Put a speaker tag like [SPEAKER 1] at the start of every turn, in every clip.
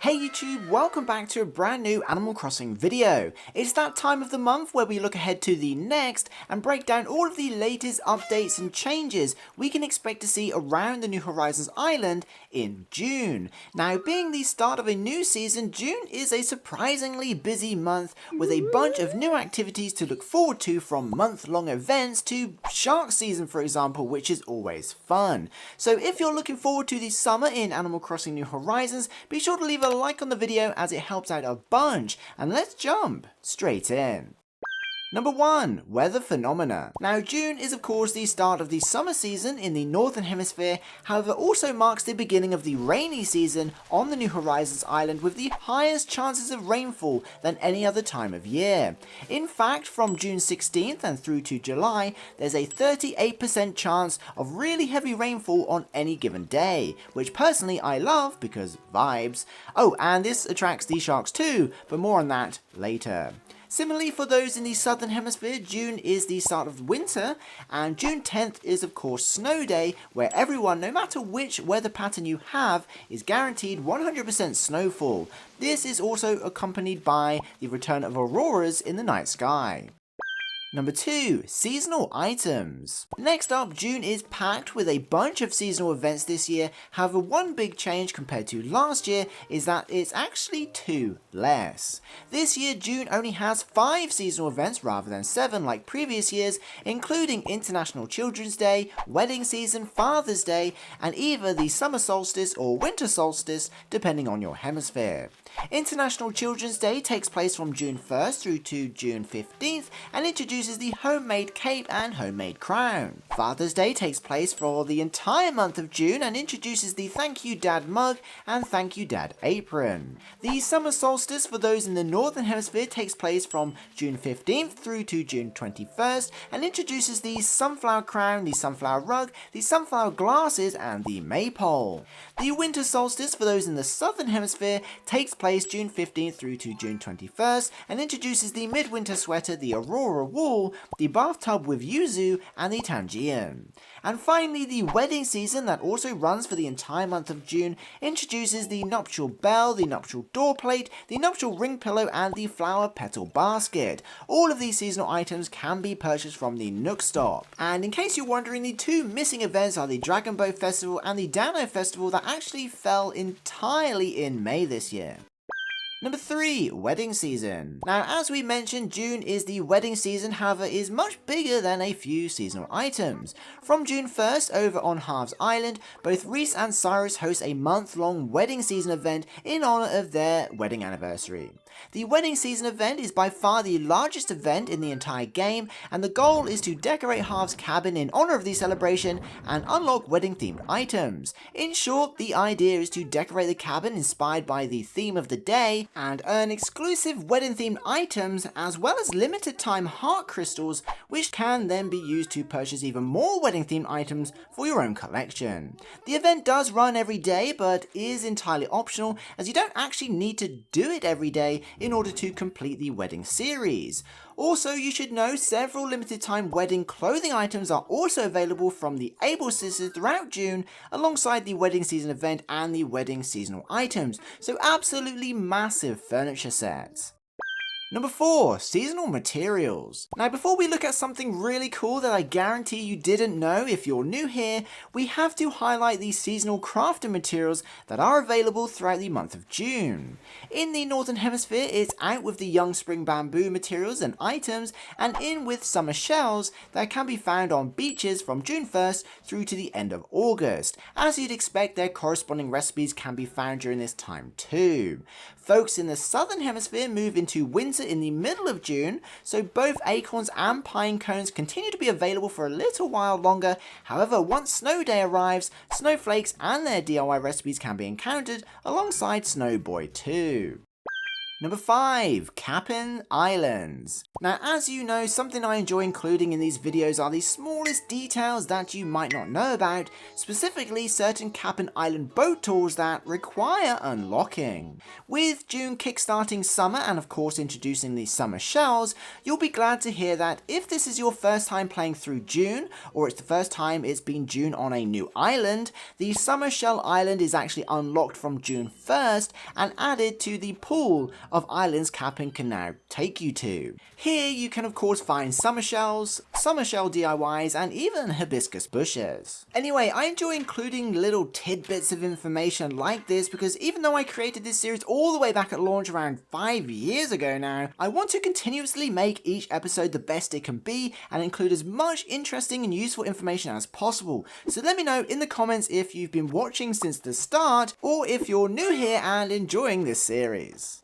[SPEAKER 1] Hey YouTube, welcome back to a brand new Animal Crossing video. It's that time of the month where we look ahead to the next and break down all of the latest updates and changes we can expect to see around the New Horizons island in June. Now, being the start of a new season, June is a surprisingly busy month with a bunch of new activities to look forward to, from month-long events to shark season, for example, which is always fun. So if you're looking forward to the summer in Animal Crossing New Horizons, be sure to leave a like on the video as it helps out a bunch, and let's jump straight in. Number 1. Weather phenomena. Now, June is of course the start of the summer season in the Northern Hemisphere, however also marks the beginning of the rainy season on the New Horizons island, with the highest chances of rainfall than any other time of year. In fact, from June 16th and through to July, there's a 38% chance of really heavy rainfall on any given day, which personally I love because vibes. Oh, and this attracts the sharks too, but more on that later. Similarly, for those in the Southern Hemisphere, June is the start of winter, and June 10th is of course Snow Day, where everyone, no matter which weather pattern you have, is guaranteed 100% snowfall. This is also accompanied by the return of auroras in the night sky. Number 2. Seasonal items. Next up, June is packed with a bunch of seasonal events this year. However, one big change compared to last year is that it's actually 2 less. This year, June only has 5 seasonal events rather than 7 like previous years, including International Children's Day, Wedding Season, Father's Day, and either the Summer Solstice or Winter Solstice, depending on your hemisphere. International Children's Day takes place from June 1st through to June 15th and introduces the homemade cape and homemade crown. Father's Day takes place for the entire month of June and introduces the Thank You Dad mug and Thank You Dad apron. The Summer Solstice for those in the Northern Hemisphere takes place from June 15th through to June 21st and introduces the sunflower crown, the sunflower rug, the sunflower glasses and the maypole. The Winter Solstice for those in the Southern Hemisphere takes place June 15th through to June 21st and introduces the midwinter sweater, the Aurora wool, the bathtub with yuzu and the Tangian. And finally, the wedding season, that also runs for the entire month of June, introduces the nuptial bell, the nuptial door plate, the nuptial ring pillow and the flower petal basket. All of these seasonal items can be purchased from the Nook Stop. And in case you're wondering, the 2 missing events are the Dragon Boat Festival and the Dano Festival, that actually fell entirely in May this year. Number 3. Wedding season. Now, as we mentioned, June is the wedding season, however is much bigger than a few seasonal items. From June 1st, over on Harv's Island, both Reese and Cyrus host a month-long wedding season event in honor of their wedding anniversary. The wedding season event is by far the largest event in the entire game, and the goal is to decorate Harv's cabin in honor of the celebration and unlock wedding-themed items. In short, the idea is to decorate the cabin inspired by the theme of the day and earn exclusive wedding-themed items as well as limited-time heart crystals, which can then be used to purchase even more wedding-themed items for your own collection. The event does run every day, but is entirely optional, as you don't actually need to do it every day in order to complete the wedding series. Also, you should know several limited time wedding clothing items are also available from the Able Sisters throughout June, alongside the wedding season event and the wedding seasonal items, so absolutely massive furniture sets. Number 4. Seasonal materials. Now, before we look at something really cool that I guarantee you didn't know if you're new here, we have to highlight the seasonal crafting materials that are available throughout the month of June. In the Northern Hemisphere, it's out with the young spring bamboo materials and items, and in with summer shells that can be found on beaches from June 1st through to the end of August. As you'd expect, their corresponding recipes can be found during this time too. Folks in the Southern Hemisphere move into winter in the middle of June, so both acorns and pine cones continue to be available for a little while longer. However, once Snow Day arrives, snowflakes and their DIY recipes can be encountered alongside Snow Boy too. Number 5. Kapp'n Islands. Now, as you know, something I enjoy including in these videos are the smallest details that you might not know about, specifically certain Kapp'n Island boat tours that require unlocking. With June kickstarting summer and of course introducing the summer shells, you'll be glad to hear that if this is your first time playing through June, or it's the first time it's been June on a new island, the summer shell island is actually unlocked from June 1st and added to the pool of islands Kapp'n can now take you to. Here you can of course find summer shells, summer shell DIYs, and even hibiscus bushes. Anyway, I enjoy including little tidbits of information like this because even though I created this series all the way back at launch around 5 years ago now, I want to continuously make each episode the best it can be and include as much interesting and useful information as possible. So let me know in the comments if you've been watching since the start or if you're new here and enjoying this series.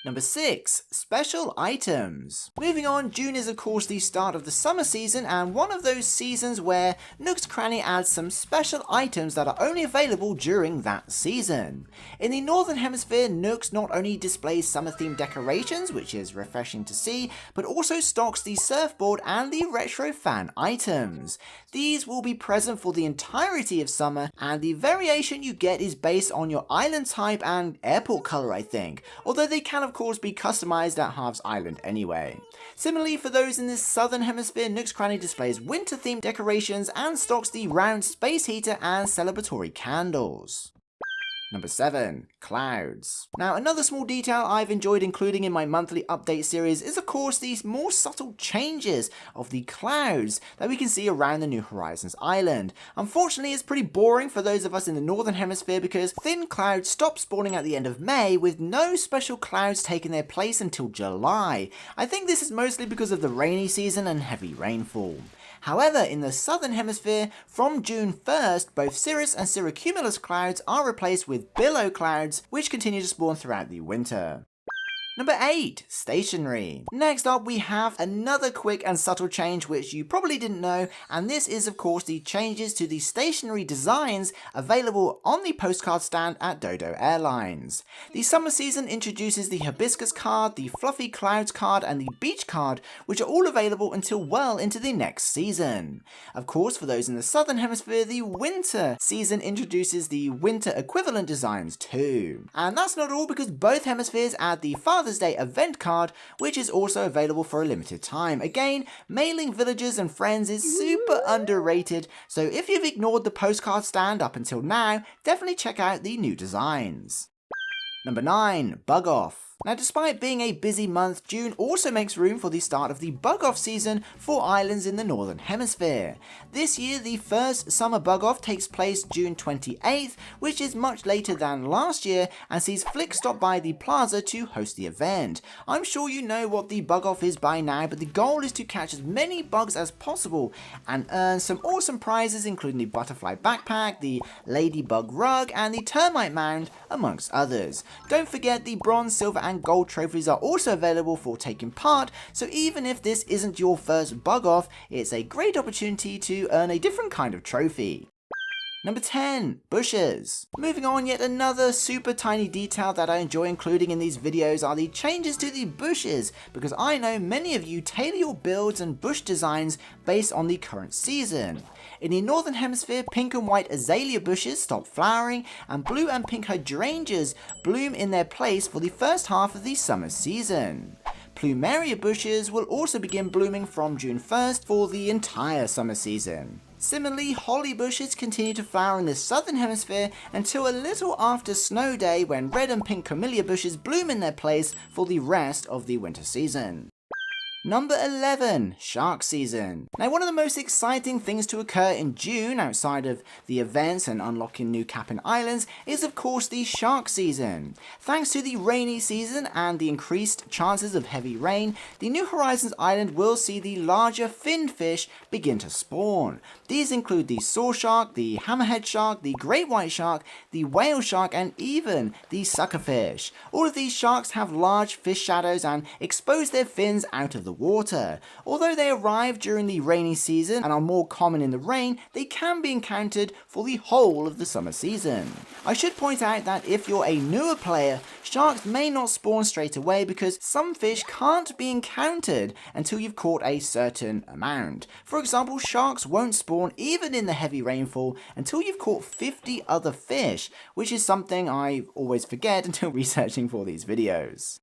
[SPEAKER 1] Number 6. Special items. Moving on, June is of course the start of the summer season and one of those seasons where Nook's Cranny adds some special items that are only available during that season. In the Northern Hemisphere, Nook's not only displays summer themed decorations, which is refreshing to see, but also stocks the surfboard and the retro fan items. These will be present for the entirety of summer and the variation you get is based on your island type and airport color I think, although they can of course be customized at Halves Island anyway. Similarly, for those in the Southern Hemisphere, Nook's Cranny displays winter themed decorations and stocks the round space heater and celebratory candles. Number 7. Clouds. Now, another small detail I've enjoyed including in my monthly update series is of course these more subtle changes of the clouds that we can see around the New Horizons island. Unfortunately, it's pretty boring for those of us in the Northern Hemisphere because thin clouds stop spawning at the end of May with no special clouds taking their place until July. I think this is mostly because of the rainy season and heavy rainfall. However, in the Southern Hemisphere, from June 1st, both cirrus and cirrocumulus clouds are replaced with billow clouds, which continue to spawn throughout the winter. Number 8. Stationary. Next up we have another quick and subtle change which you probably didn't know, and this is of course the changes to the stationary designs available on the postcard stand at Dodo Airlines. The summer season introduces the Hibiscus card, the Fluffy Clouds card and the Beach card, which are all available until well into the next season. Of course, for those in the Southern Hemisphere, the winter season introduces the winter equivalent designs too. And that's not all because both hemispheres add the Father's Day event card, which is also available for a limited time. Again, mailing villagers and friends is super underrated, so if you've ignored the postcard stand up until now, definitely check out the new designs. Number 9. Bug-off. Now, despite being a busy month, June also makes room for the start of the Bug-off season for islands in the Northern Hemisphere. This year, the first summer Bug-off takes place June 28th, which is much later than last year, and sees Flick stop by the plaza to host the event. I'm sure you know what the Bug-off is by now, but the goal is to catch as many bugs as possible and earn some awesome prizes including the butterfly backpack, the ladybug rug, and the termite mound, amongst others. Don't forget the bronze, silver, and gold trophies are also available for taking part, so even if this isn't your first Bug-off, it's a great opportunity to earn a different kind of trophy. Number 10. Bushes. Moving on, yet another super tiny detail that I enjoy including in these videos are the changes to the bushes, because I know many of you tailor your builds and bush designs based on the current season. In the Northern Hemisphere, pink and white azalea bushes stop flowering, and blue and pink hydrangeas bloom in their place for the first half of the summer season. Plumeria bushes will also begin blooming from June 1st for the entire summer season. Similarly, holly bushes continue to flower in the Southern Hemisphere until a little after Snow Day, when red and pink camellia bushes bloom in their place for the rest of the winter season. Number 11. Shark Season. Now, one of the most exciting things to occur in June, outside of the events and unlocking new Kapp'n Islands, is of course the shark season. Thanks to the rainy season and the increased chances of heavy rain, the New Horizons island will see the larger finned fish begin to spawn. These include the saw shark, the hammerhead shark, the great white shark, the whale shark, and even the suckerfish. All of these sharks have large fish shadows and expose their fins out of the water. Although they arrive during the rainy season and are more common in the rain, they can be encountered for the whole of the summer season. I should point out that if you're a newer player, sharks may not spawn straight away because some fish can't be encountered until you've caught a certain amount. For example, sharks won't spawn even in the heavy rainfall until you've caught 50 other fish, which is something I always forget until researching for these videos.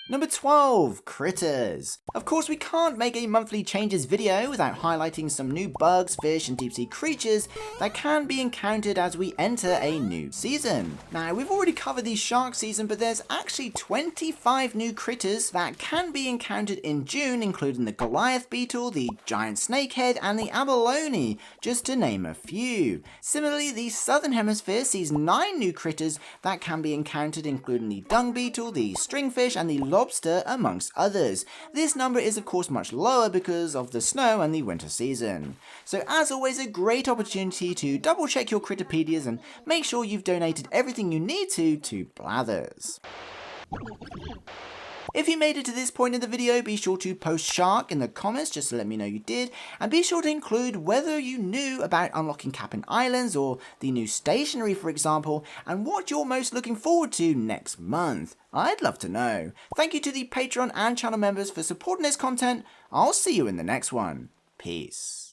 [SPEAKER 1] Number 12, Critters. Of course, we can't make a monthly changes video without highlighting some new bugs, fish and deep sea creatures that can be encountered as we enter a new season. Now, we've already covered the shark season, but there's actually 25 new critters that can be encountered in June, including the Goliath beetle, the giant snakehead and the abalone, just to name a few. Similarly, the southern hemisphere sees 9 new critters that can be encountered, including the dung beetle, the stringfish and the lobster, amongst others. This number is of course much lower because of the snow and the winter season. So as always, a great opportunity to double check your Critterpedias and make sure you've donated everything you need to Blathers. If you made it to this point in the video, be sure to post shark in the comments just to let me know you did, and be sure to include whether you knew about unlocking Kapp'n Islands or the new stationary, for example, and what you're most looking forward to next month. I'd love to know. Thank you to the Patreon and channel members for supporting this content. I'll see you in the next one. Peace.